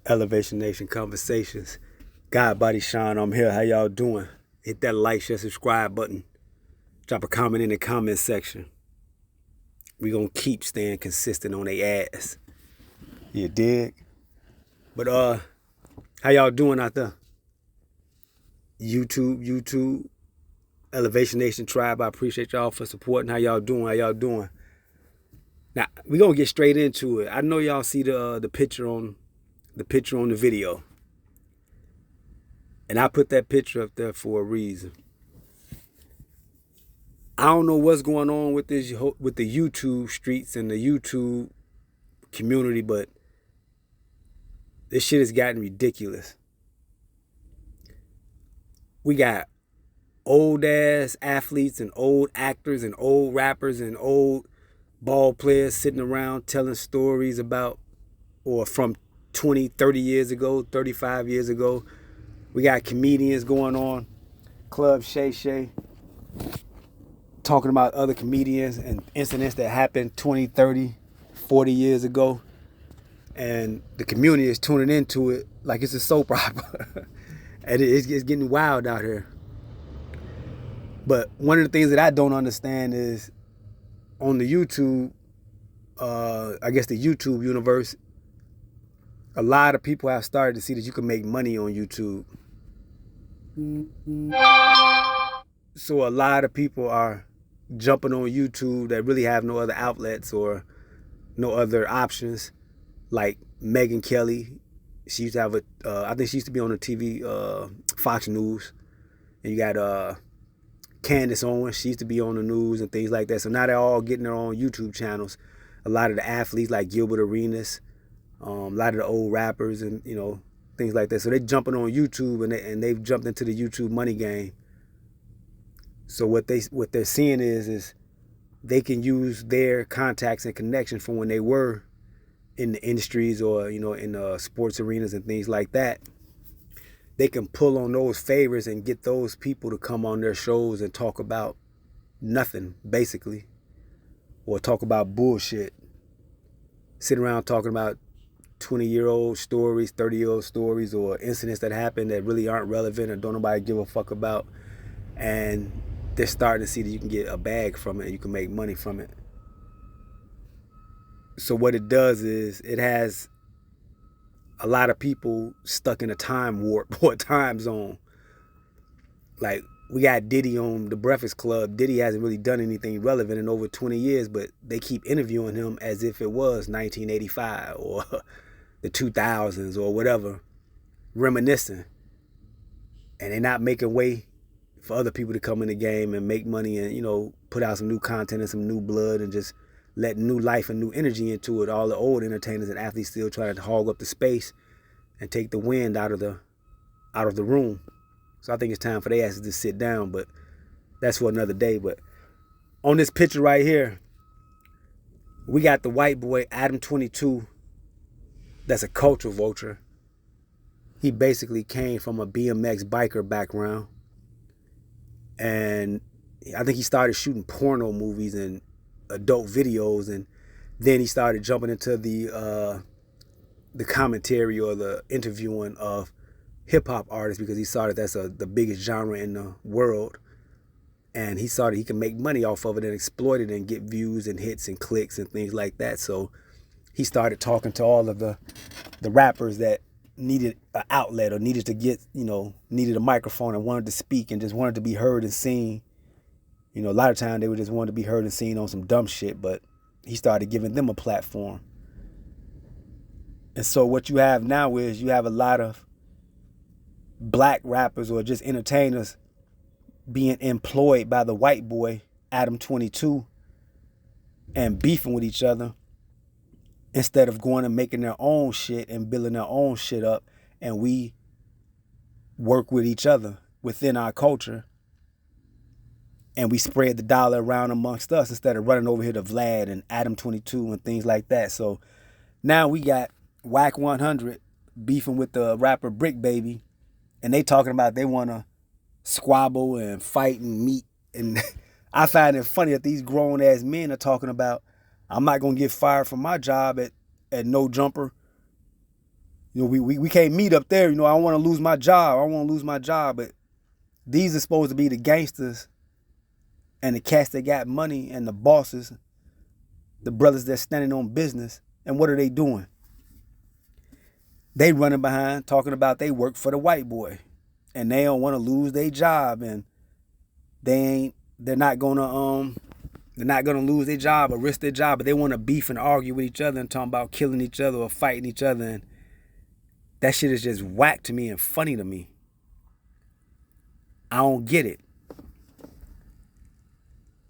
Elevation Nation Conversations. God Body Shine, I'm here. How y'all doing? Hit that like, share, subscribe button. Drop a comment in the comment section. We gonna keep staying consistent on they ass. You dig? But how y'all doing out there? YouTube, Elevation Nation Tribe. I appreciate y'all for supporting. How y'all doing? Now we gonna get straight into it. I know y'all see the picture on the video. And I put that picture up there for a reason. I don't know what's going on with the YouTube streets and the YouTube community, but this shit has gotten ridiculous. We got old ass athletes and old actors and old rappers and old ball players sitting around telling stories about or from 20, 30 years ago, 35 years ago. We got comedians going on, Club Shay Shay, talking about other comedians and incidents that happened 20, 30, 40 years ago. And the community is tuning into it like it's a soap opera. And it's getting wild out here. But one of the things that I don't understand is on the YouTube, I guess the YouTube universe, a lot of people have started to see that you can make money on YouTube. So a lot of people are jumping on YouTube that really have no other outlets or no other options, like Megyn Kelly. She used to have I think she used to be on the TV, Fox News. And you got Candace Owens. She used to be on the news and things like that. So now they're all getting their own YouTube channels. A lot of the athletes like Gilbert Arenas, a lot of the old rappers and, things like that. So they're jumping on YouTube and they've jumped into the YouTube money game. So what they're seeing is they can use their contacts and connections from when they were in the industries or in sports arenas and things like that. They can pull on those favors and get those people to come on their shows and talk about nothing, basically, or talk about bullshit. Sit around talking about 20-year-old stories, 30-year-old stories, or incidents that happen that really aren't relevant or don't nobody give a fuck about. And they're starting to see that you can get a bag from it and you can make money from it. So what it does is it has a lot of people stuck in a time warp or a time zone. Like, we got Diddy on The Breakfast Club. Diddy hasn't really done anything relevant in over 20 years, but they keep interviewing him as if it was 1985 or the 2000s or whatever, reminiscing. And they're not making way for other people to come in the game and make money and, put out some new content and some new blood and just let new life and new energy into it. All the old entertainers and athletes still trying to hog up the space and take the wind out of the room. So I think it's time for their asses to sit down, but that's for another day. But on this picture right here, we got the white boy, Adam 22, that's a culture vulture. He basically came from a BMX biker background. And I think he started shooting porno movies and adult videos, and then he started jumping into the commentary or the interviewing of hip-hop artists because he saw that that's the biggest genre in the world, and he saw that he could make money off of it and exploit it and get views and hits and clicks and things like that. So he started talking to all of the rappers that needed an outlet or needed to get, needed a microphone and wanted to speak and just wanted to be heard and seen. A lot of times they would just want to be heard and seen on some dumb shit, but he started giving them a platform. And so what you have now is you have a lot of black rappers or just entertainers being employed by the white boy, Adam 22, and beefing with each other instead of going and making their own shit and building their own shit up, and we work with each other within our culture and we spread the dollar around amongst us instead of running over here to Vlad and Adam 22 and things like that. So now we got WACK100 beefing with the rapper BRICC Baby, and they talking about they want to squabble and fight and meet. And I find it funny that these grown ass men are talking about, I'm not going to get fired from my job at No Jumper We can't meet up there. I don't want to lose my job. I don't want to lose my job. But these are supposed to be the gangsters and the cats that got money and the bosses, the brothers that's standing on business. And what are they doing? They running behind talking about they work for the white boy and they don't want to lose their job, and they're not gonna lose their job or risk their job, but they want to beef and argue with each other and talking about killing each other or fighting each other. And that shit is just whack to me and funny to me. I don't get it.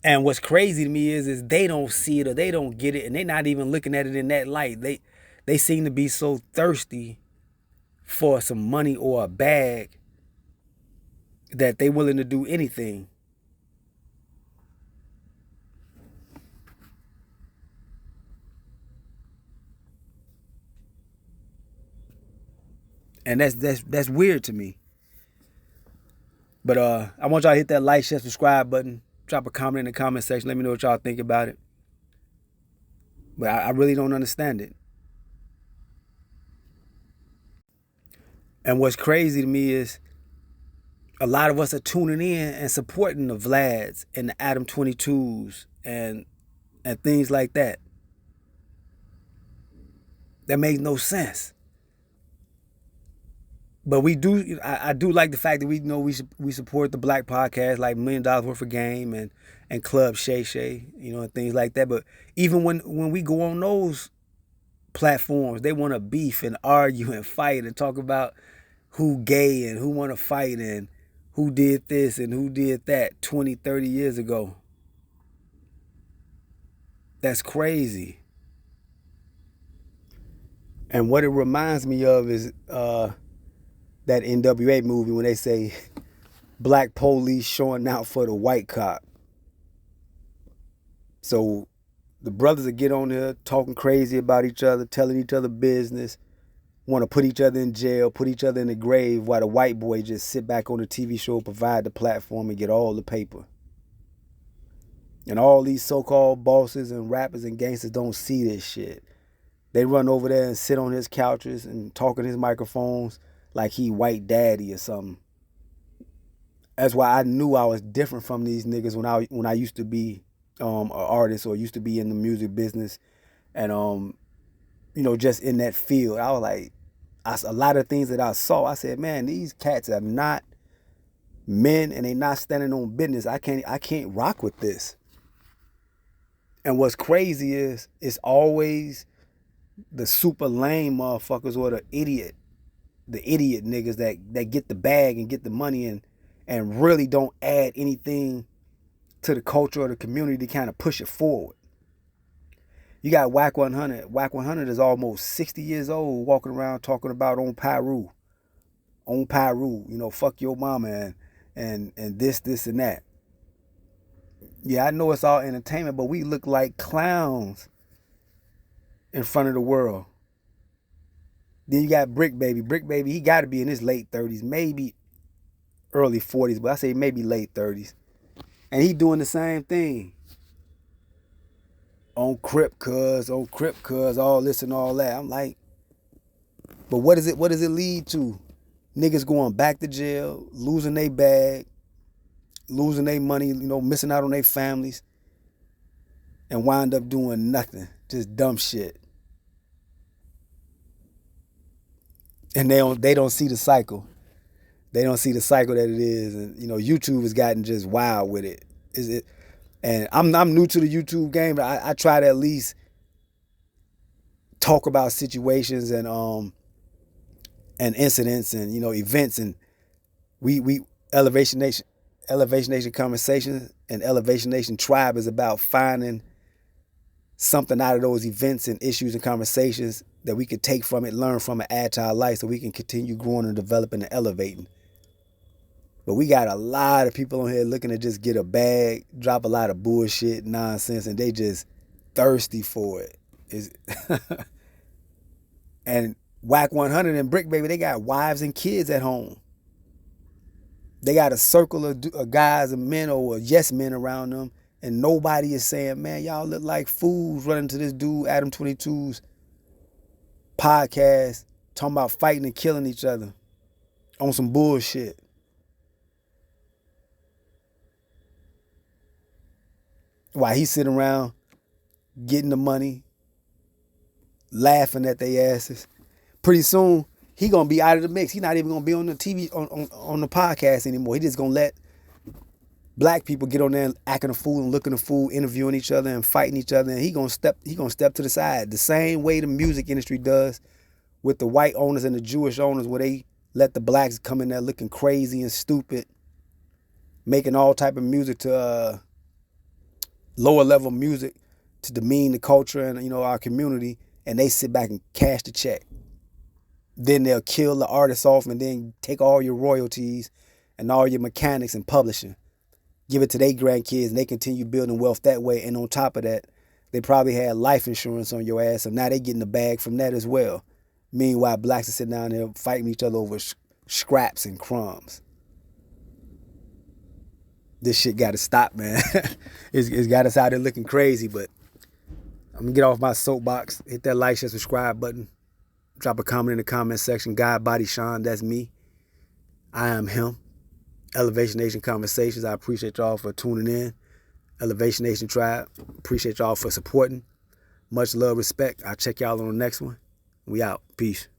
And what's crazy to me is they don't see it or they don't get it, and they're not even looking at it in that light. They seem to be so thirsty for some money or a bag that they willing to do anything. And that's weird to me. But I want y'all to hit that like, share, subscribe button. Drop a comment in the comment section. Let me know what y'all think about it. But I really don't understand it. And what's crazy to me is a lot of us are tuning in and supporting the Vlads and the Adam 22s and things like that. That makes no sense. But I do like the fact that we support the black podcast like $1 Million Worth of Game and Club Shay Shay, and things like that. But even when we go on those platforms, they want to beef and argue and fight and talk about who gay and who want to fight and who did this and who did that 20, 30 years ago. That's crazy. And what it reminds me of is that NWA movie when they say black police showing out for the white cop. So the brothers will get on there talking crazy about each other, telling each other business, want to put each other in jail, put each other in the grave, while the white boy just sit back on the TV show, provide the platform, and get all the paper. And all these so-called bosses and rappers and gangsters don't see this shit. They run over there and sit on his couches and talk in his microphones like he white daddy or something. That's why I knew I was different from these niggas when I used to be an artist or used to be in the music business and just in that field. I was like, a lot of things that I saw, I said, man, these cats are not men and they not standing on business. I can't rock with this. And what's crazy is it's always the super lame motherfuckers or the idiot niggas that get the bag and get the money and really don't add anything to the culture or the community to kind of push it forward. You got WACK100. WACK100 is almost 60 years old, walking around talking about on Pyru, fuck your mama and this and that. Yeah, I know it's all entertainment, but we look like clowns in front of the world. Then you got BRICC Baby. BRICC Baby, he got to be in his late 30s, maybe early 40s, but I say maybe late 30s. And he doing the same thing. On Crip cuz, all this and all that. I'm like, but what does it lead to? Niggas going back to jail, losing their bag, losing their money, missing out on their families, and wind up doing nothing. Just dumb shit. And they don't see the cycle. They don't see the cycle that it is. And YouTube has gotten just wild with it. And I'm new to the YouTube game, but I try to at least talk about situations and incidents and events, and we Elevation Nation Conversations and Elevation Nation Tribe is about finding something out of those events and issues and conversations that we could take from it, learn from it, add to our life so we can continue growing and developing and elevating. But we got a lot of people on here looking to just get a bag, drop a lot of bullshit, nonsense, and they just thirsty for it. And WACK100 and BRICC Baby, they got wives and kids at home. They got a circle of guys and men or yes men around them, and nobody is saying, man, y'all look like fools running to this dude, Adam 22's podcast, talking about fighting and killing each other on some bullshit. While he's sitting around getting the money, laughing at their asses. Pretty soon, he gonna be out of the mix. He not even gonna be on the TV, on the podcast anymore. He just gonna let black people get on there and acting a fool and looking a fool, interviewing each other and fighting each other. And he gonna step to the side the same way the music industry does with the white owners and the Jewish owners, where they let the blacks come in there looking crazy and stupid, making all type of music to lower level music to demean the culture and our community, and they sit back and cash the check. Then they'll kill the artists off and then take all your royalties and all your mechanics and publishing, give it to their grandkids, and they continue building wealth that way. And on top of that, they probably had life insurance on your ass, so now they getting the bag from that as well. Meanwhile, blacks are sitting down there fighting each other over scraps and crumbs. This shit got to stop, man. It's got us out there looking crazy, but I'm going to get off my soapbox. Hit that like, share, subscribe button. Drop a comment in the comment section. God Body Sean, that's me. I am him. Elevation Nation Conversations. I appreciate y'all for tuning in. Elevation Nation Tribe. Appreciate y'all for supporting. Much love, respect. I'll check y'all on the next one. We out. Peace.